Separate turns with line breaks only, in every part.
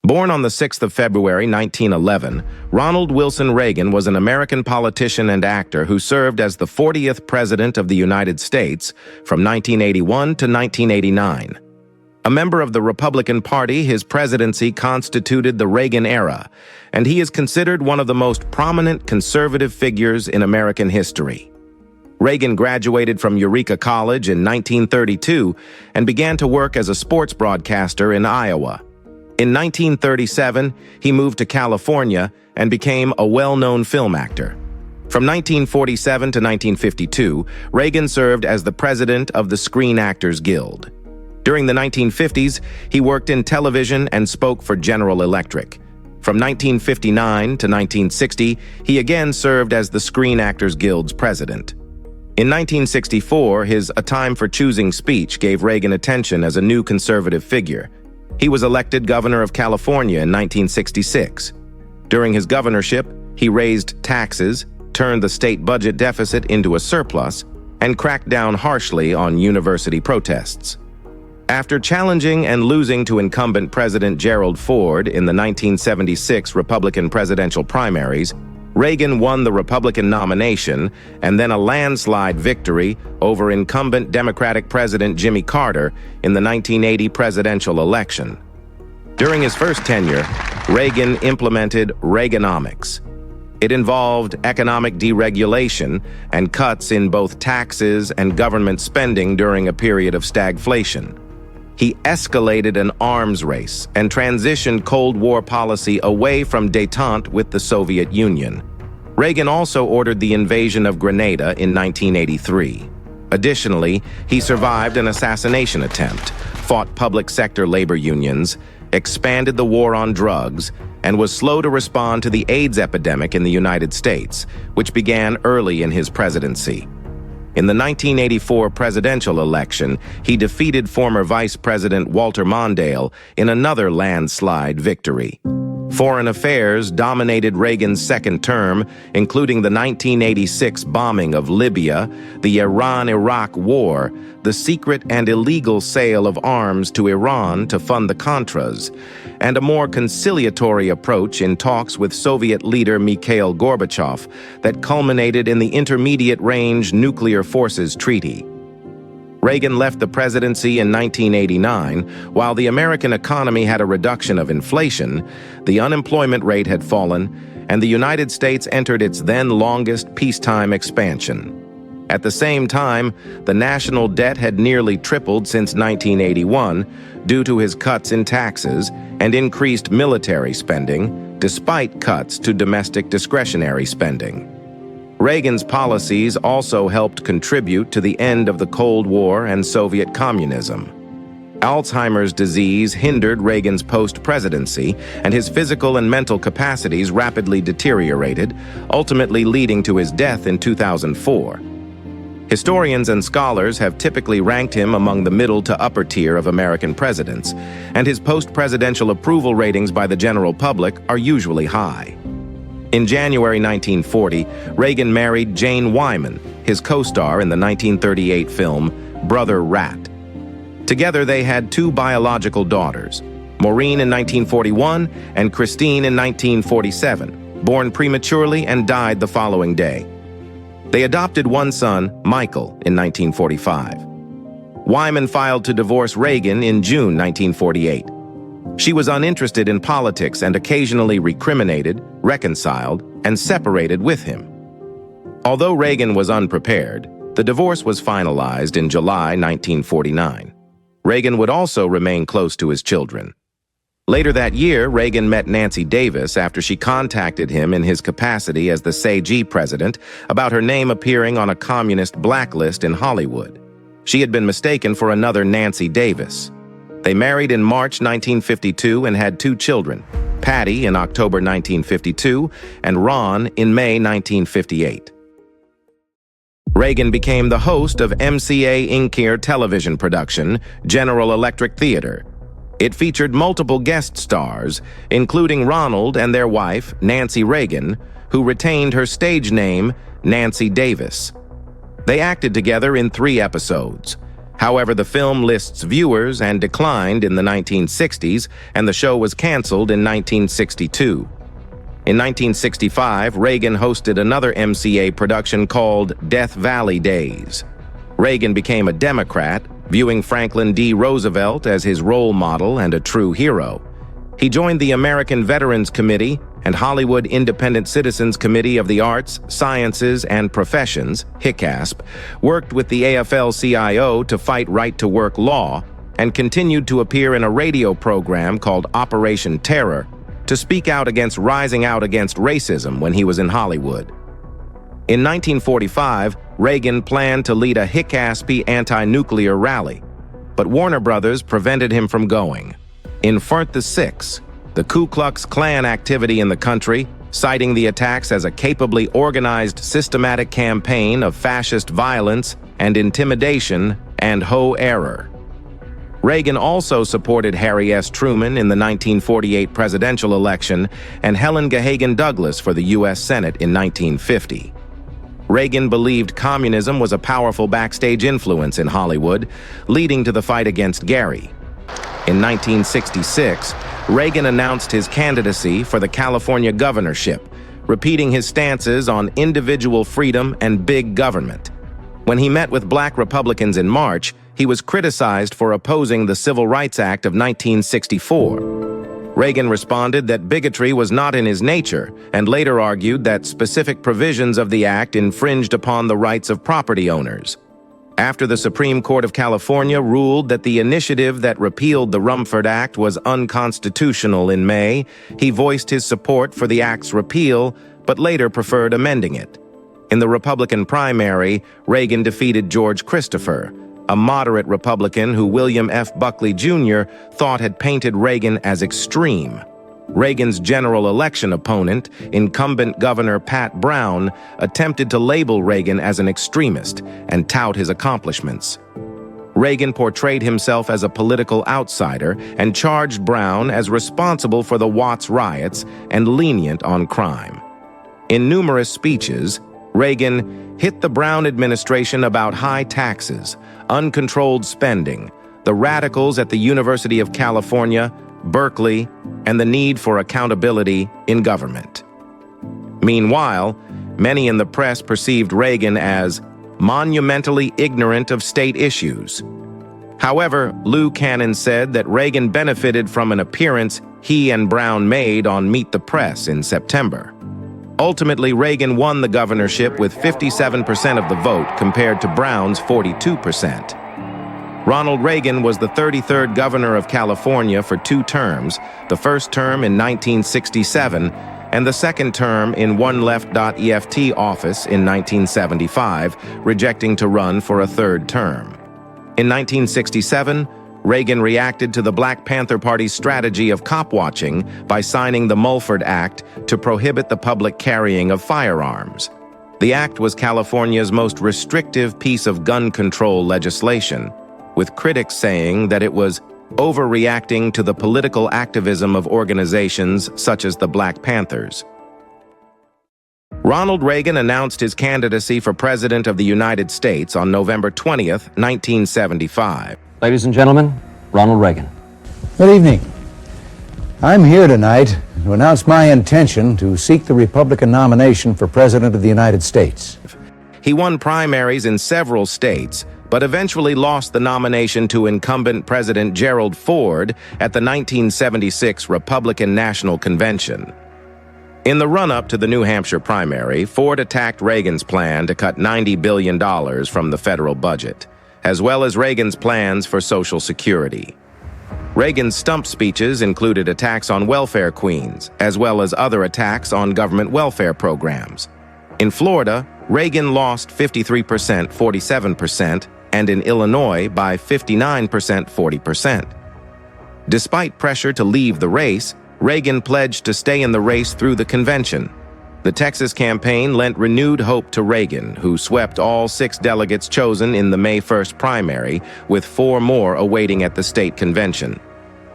Born on the 6th of February 1911, Ronald Wilson Reagan was an American politician and actor who served as the 40th President of the United States from 1981 to 1989. A member of the Republican Party, his presidency constituted the Reagan era, and he is considered one of the most prominent conservative figures in American history. Reagan graduated from Eureka College in 1932 and began to work as a sports broadcaster in Iowa. In 1937, he moved to California and became a well-known film actor. From 1947 to 1952, Reagan served as the president of the Screen Actors Guild. During the 1950s, he worked in television and spoke for General Electric. From 1959 to 1960, he again served as the Screen Actors Guild's president. In 1964, his A Time for Choosing speech gave Reagan attention as a new conservative figure. He was elected governor of California in 1966. During his governorship, he raised taxes, turned the state budget deficit into a surplus, and cracked down harshly on university protests. After challenging and losing to incumbent President Gerald Ford in the 1976 Republican presidential primaries, Reagan won the Republican nomination and then a landslide victory over incumbent Democratic President Jimmy Carter in the 1980 presidential election. During his first tenure, Reagan implemented Reaganomics. It involved economic deregulation and cuts in both taxes and government spending during a period of stagflation. He escalated an arms race and transitioned Cold War policy away from détente with the Soviet Union. Reagan also ordered the invasion of Grenada in 1983. Additionally, he survived an assassination attempt, fought public sector labor unions, expanded the war on drugs, and was slow to respond to the AIDS epidemic in the United States, which began early in his presidency. In the 1984 presidential election, he defeated former Vice President Walter Mondale in another landslide victory. Foreign affairs dominated Reagan's second term, including the 1986 bombing of Libya, the Iran-Iraq War, the secret and illegal sale of arms to Iran to fund the Contras, and a more conciliatory approach in talks with Soviet leader Mikhail Gorbachev that culminated in the Intermediate Range Nuclear Forces Treaty. Reagan left the presidency in 1989. While the American economy had a reduction of inflation, the unemployment rate had fallen, and the United States entered its then longest peacetime expansion. At the same time, the national debt had nearly tripled since 1981 due to his cuts in taxes and increased military spending, despite cuts to domestic discretionary spending. Reagan's policies also helped contribute to the end of the Cold War and Soviet communism. Alzheimer's disease hindered Reagan's post-presidency, and his physical and mental capacities rapidly deteriorated, ultimately leading to his death in 2004. Historians and scholars have typically ranked him among the middle to upper tier of American presidents, and his post-presidential approval ratings by the general public are usually high. In January 1940, Reagan married Jane Wyman, his co-star in the 1938 film Brother Rat. Together they had two biological daughters, Maureen in 1941 and Christine in 1947, born prematurely and died the following day. They adopted one son, Michael, in 1945. Wyman filed to divorce Reagan in June 1948. She was uninterested in politics and occasionally recriminated, reconciled, and separated with him. Although Reagan was unprepared, the divorce was finalized in July 1949. Reagan would also remain close to his children. Later that year, Reagan met Nancy Davis after she contacted him in his capacity as the SAG president about her name appearing on a communist blacklist in Hollywood. She had been mistaken for another Nancy Davis. They married in March 1952 and had two children, Patty in October 1952 and Ron in May 1958. Reagan became the host of MCA Inc. television production, General Electric Theater. It featured multiple guest stars, including Ronald and their wife, Nancy Reagan, who retained her stage name, Nancy Davis. They acted together in 3 episodes. However, the film lists viewers and declined in the 1960s, and the show was canceled in 1962. In 1965, Reagan hosted another MCA production called Death Valley Days. Reagan became a Democrat, viewing Franklin D. Roosevelt as his role model and a true hero. He joined the American Veterans Committee and Hollywood Independent Citizens Committee of the Arts, Sciences, and Professions, HICASP, worked with the AFL-CIO to fight right-to-work law, and continued to appear in a radio program called Operation Terror to speak out against racism when he was in Hollywood. In 1945, Reagan planned to lead a HICASP anti-nuclear rally, but Warner Brothers prevented him from going. In Front the Six, the Ku Klux Klan activity in the country, citing the attacks as a capably organized, systematic campaign of fascist violence and intimidation and Ho error. Reagan also supported Harry S. Truman in the 1948 presidential election and Helen Gahagan Douglas for the U.S. Senate in 1950. Reagan believed communism was a powerful backstage influence in Hollywood, leading to the fight against Gary. In 1966, Reagan announced his candidacy for the California governorship, repeating his stances on individual freedom and big government. When he met with black Republicans in March, he was criticized for opposing the Civil Rights Act of 1964. Reagan responded that bigotry was not in his nature and later argued that specific provisions of the act infringed upon the rights of property owners. After the Supreme Court of California ruled that the initiative that repealed the Rumford Act was unconstitutional in May, he voiced his support for the act's repeal, but later preferred amending it. In the Republican primary, Reagan defeated George Christopher, a moderate Republican who William F. Buckley Jr. thought had painted Reagan as extreme. Reagan's general election opponent, incumbent Governor Pat Brown, attempted to label Reagan as an extremist and tout his accomplishments. Reagan portrayed himself as a political outsider and charged Brown as responsible for the Watts riots and lenient on crime. In numerous speeches, Reagan hit the Brown administration about high taxes, uncontrolled spending, the radicals at the University of California, Berkeley, and the need for accountability in government. Meanwhile, many in the press perceived Reagan as monumentally ignorant of state issues. However, Lou Cannon said that Reagan benefited from an appearance he and Brown made on Meet the Press in September. Ultimately, Reagan won the governorship with 57% of the vote compared to Brown's 42%. Ronald Reagan was the 33rd governor of California for 2 terms, the first term in 1967 and the second term in one left.EFT office in 1975, rejecting to run for a 3rd term. In 1967, Reagan reacted to the Black Panther Party's strategy of cop-watching by signing the Mulford Act to prohibit the public carrying of firearms. The act was California's most restrictive piece of gun control legislation, with critics saying that it was overreacting to the political activism of organizations such as the Black Panthers. Ronald Reagan announced his candidacy for President of the United States on November 20th, 1975.
Ladies and gentlemen, Ronald Reagan.
Good evening. I'm here tonight to announce my intention to seek the Republican nomination for President of the United States.
He won primaries in several states, but eventually lost the nomination to incumbent President Gerald Ford at the 1976 Republican National Convention. In the run-up to the New Hampshire primary, Ford attacked Reagan's plan to cut $90 billion from the federal budget, as well as Reagan's plans for Social Security. Reagan's stump speeches included attacks on welfare queens, as well as other attacks on government welfare programs. In Florida, Reagan lost 53%, 47%, and in Illinois by 59%, 40%. Despite pressure to leave the race, Reagan pledged to stay in the race through the convention. The Texas campaign lent renewed hope to Reagan, who swept all 6 delegates chosen in the May 1st primary, with 4 more awaiting at the state convention.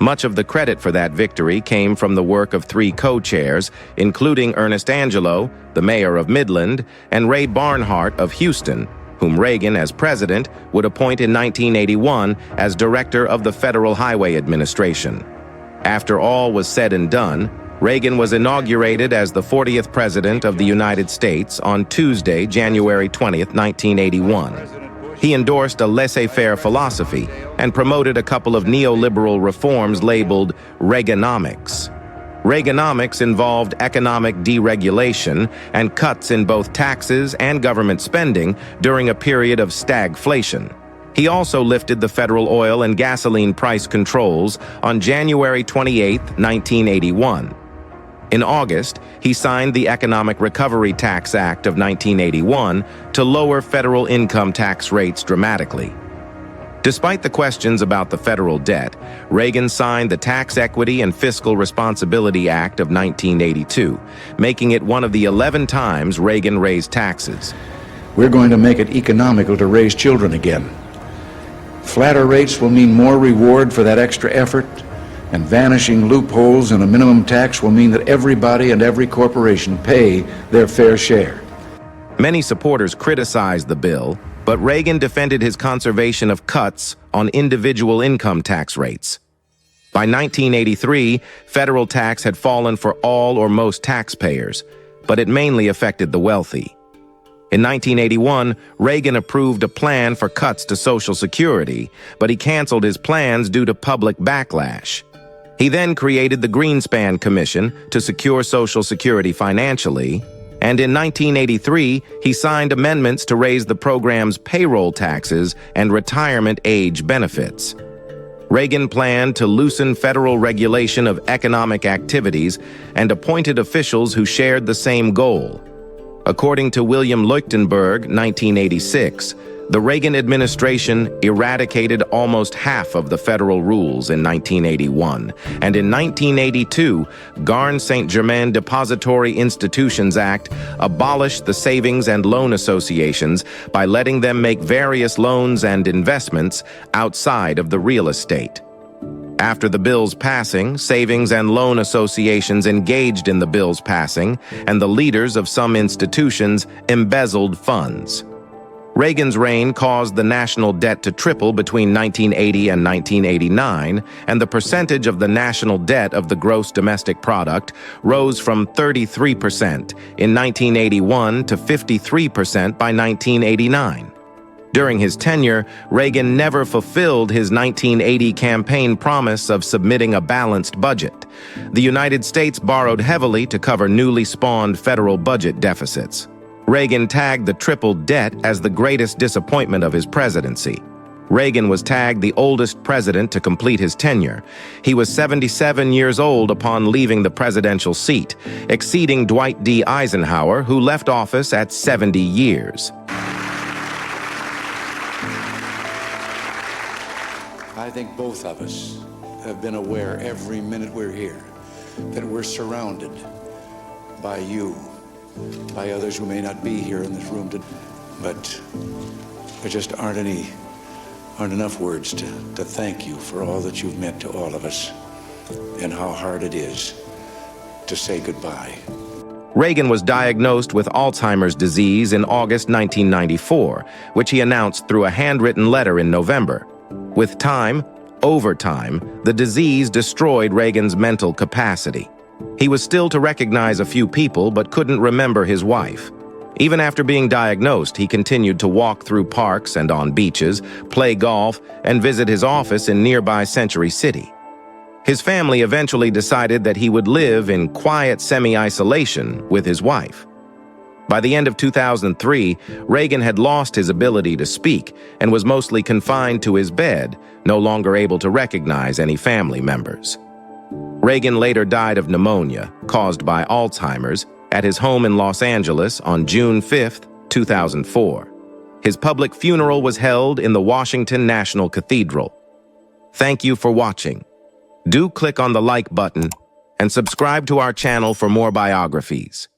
Much of the credit for that victory came from the work of 3 co-chairs, including Ernest Angelo, the mayor of Midland, and Ray Barnhart of Houston, whom Reagan, as president, would appoint in 1981 as director of the Federal Highway Administration. After all was said and done, Reagan was inaugurated as the 40th President of the United States on Tuesday, January 20, 1981. He endorsed a laissez-faire philosophy and promoted a couple of neoliberal reforms labeled Reaganomics. Reaganomics involved economic deregulation and cuts in both taxes and government spending during a period of stagflation. He also lifted the federal oil and gasoline price controls on January 28, 1981. In August, he signed the Economic Recovery Tax Act of 1981 to lower federal income tax rates dramatically. Despite the questions about the federal debt, Reagan signed the Tax Equity and Fiscal Responsibility Act of 1982, making it one of the 11 times Reagan raised taxes.
We're going to make it economical to raise children again. Flatter rates will mean more reward for that extra effort, and vanishing loopholes in a minimum tax will mean that everybody and every corporation pay their fair share.
Many supporters criticized the bill, but Reagan defended his conservation of cuts on individual income tax rates. By 1983, federal tax had fallen for all or most taxpayers, but it mainly affected the wealthy. In 1981, Reagan approved a plan for cuts to Social Security, but he canceled his plans due to public backlash. He then created the Greenspan Commission to secure Social Security financially, and in 1983, he signed amendments to raise the program's payroll taxes and retirement age benefits. Reagan planned to loosen federal regulation of economic activities and appointed officials who shared the same goal. According to William Leuchtenberg, 1986, the Reagan administration eradicated almost half of the federal rules in 1981, and in 1982, Garn-St. Germain Depository Institutions Act abolished the savings and loan associations by letting them make various loans and investments outside of the real estate. After the bill's passing, savings and loan associations engaged in the bill's passing, and the leaders of some institutions embezzled funds. Reagan's reign caused the national debt to triple between 1980 and 1989, and the percentage of the national debt of the gross domestic product rose from 33% in 1981 to 53% by 1989. During his tenure, Reagan never fulfilled his 1980 campaign promise of submitting a balanced budget. The United States borrowed heavily to cover newly spawned federal budget deficits. Reagan tagged the tripled debt as the greatest disappointment of his presidency. Reagan was tagged the oldest president to complete his tenure. He was 77 years old upon leaving the presidential seat, exceeding Dwight D. Eisenhower, who left office at 70 years.
I think both of us have been aware every minute we're here that we're surrounded by you, by others who may not be here in this room, but there just aren't enough words to thank you for all that you've meant to all of us and how hard it is to say goodbye.
Reagan was diagnosed with Alzheimer's disease in August 1994, which he announced through a handwritten letter in November. With time, over time, the disease destroyed Reagan's mental capacity. He was still to recognize a few people, but couldn't remember his wife. Even after being diagnosed, he continued to walk through parks and on beaches, play golf, and visit his office in nearby Century City. His family eventually decided that he would live in quiet semi-isolation with his wife. By the end of 2003, Reagan had lost his ability to speak and was mostly confined to his bed, no longer able to recognize any family members. Reagan later died of pneumonia, caused by Alzheimer's, at his home in Los Angeles on June 5, 2004. His public funeral was held in the Washington National Cathedral. Thank you for watching. Do click on the like button and subscribe to our channel for more biographies.